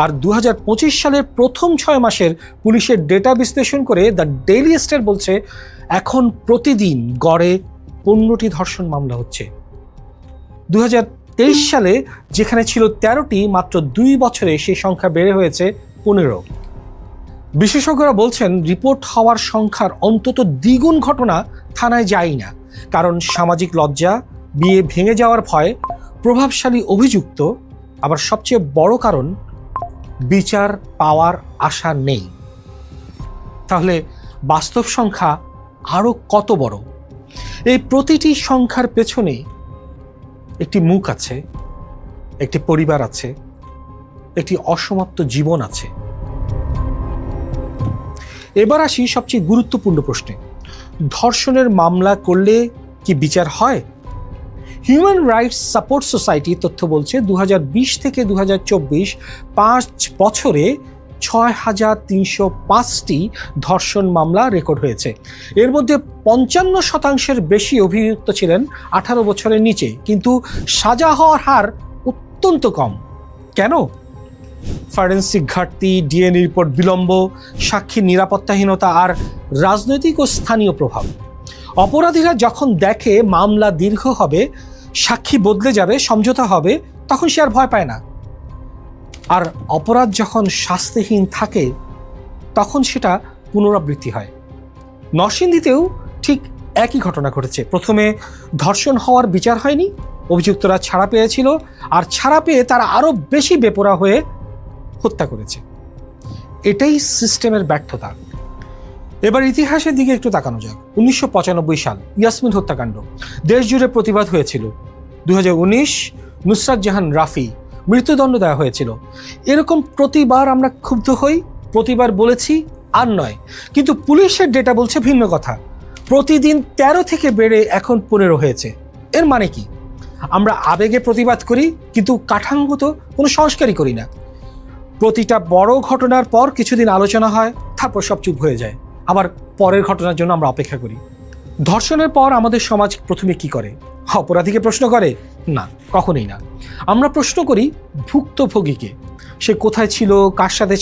আর 2025 সালের প্রথম 6 মাসের পুলিশের ডেটা বিশ্লেষণ করে দ্য ডেইলি স্টার বলছে এখন প্রতিদিন গড়ে 15টি ধর্ষণ মামলা হচ্ছে। 2023 সালে যেখানে ছিল 13টি, মাত্র 2 বছরে সেই সংখ্যা বেড়ে হয়েছে 15। বিশেষজ্ঞরা বলছেন রিপোর্ট হওয়ার সংখ্যার অন্তত দ্বিগুণ ঘটনা থানায় যায় না, কারণ সামাজিক লজ্জা, বিয়ে ভেঙে যাওয়ার ভয়, প্রভাবশালী অভিযুক্ত, আবার সবচেয়ে বড় কারণ বিচার পাওয়ার আশা নেই। তাহলে বাস্তব সংখ্যা আরো কত বড়? এই প্রতিটি সংখ্যার পেছনে একটি মুখ আছে, একটি পরিবার আছে, একটি অসমাপ্ত জীবন আছে। এবার আসি সবচেয়ে গুরুত্বপূর্ণ প্রশ্নে, ধর্ষণের মামলা করলে কি বিচার হয়? হিউম্যান রাইটস সাপোর্ট সোসাইটি তথ্য বলছে 2020 থেকে 2024 5 বছরে 6,305টি ধর্ষণ মামলা রেকর্ড হয়েছে। এর মধ্যে 55% বেশি অভিযুক্ত ছিলেন 18 বছরের নিচে, কিন্তু সাজা হওয়ার হার অত্যন্ত কম। কেন? ফরেনসিক ঘাটতি, ডিএনএ রিপোর্ট বিলম্ব, সাক্ষীর নিরাপত্তাহীনতা আর রাজনৈতিক ও স্থানীয় প্রভাব। অপরাধীরা যখন দেখে মামলা দীর্ঘ হবে, সাক্ষী বদলে যাবে, সমঝোতা হবে, তখন সে আর ভয় পায় না। আর অপরাধ যখন শাস্তিহীন থাকে তখন সেটা পুনরাবৃত্তি হয়। নরসিংদীতেও ঠিক একই ঘটনা ঘটেছে। প্রথমে ধর্ষণ হওয়ার বিচার হয়নি, অভিযুক্তরা ছাড়া পেয়েছিল, আর ছাড়া পেয়ে তারা আরো বেশি বেপরোয়া হয়ে হত্যা করেছে। এটাই সিস্টেমের ব্যর্থতা। এবার ইতিহাসের দিকে একটু তাকানো যাক। 1995 সাল ইয়াসমিন হত্যাকাণ্ড, দেশ জুড়ে প্রতিবাদ হয়েছিল। 2019 নুসরাত জাহান রাফি, মৃত্যুদণ্ড দেওয়া হয়েছিল। এরকম প্রতিবার আমরা ক্ষুব্ধ হই, প্রতিবার বলেছি আর নয়, কিন্তু পুলিশের ডেটা বলছে ভিন্ন কথা। প্রতিদিন 13 থেকে বেড়ে এখন 15 হয়েছে। এর মানে কি? আমরা আবেগে প্রতিবাদ করি, কিন্তু কাঠামোগত কোনো সংস্কারই করি না। প্রতিটা বড় ঘটনার পর কিছুদিন আলোচনা হয়, তারপর সব চুপ হয়ে যায়। আবার পরের ঘটনার জন্য আমরা অপেক্ষা করি। ধর্ষণের পর আমাদের সমাজ প্রথমে কি করে? অপরাধীকে প্রশ্ন করে? না, কখনোই না। আমরা প্রশ্ন করি ভুক্তভোগীকে। সে কোথায় ছিল, কার সাথে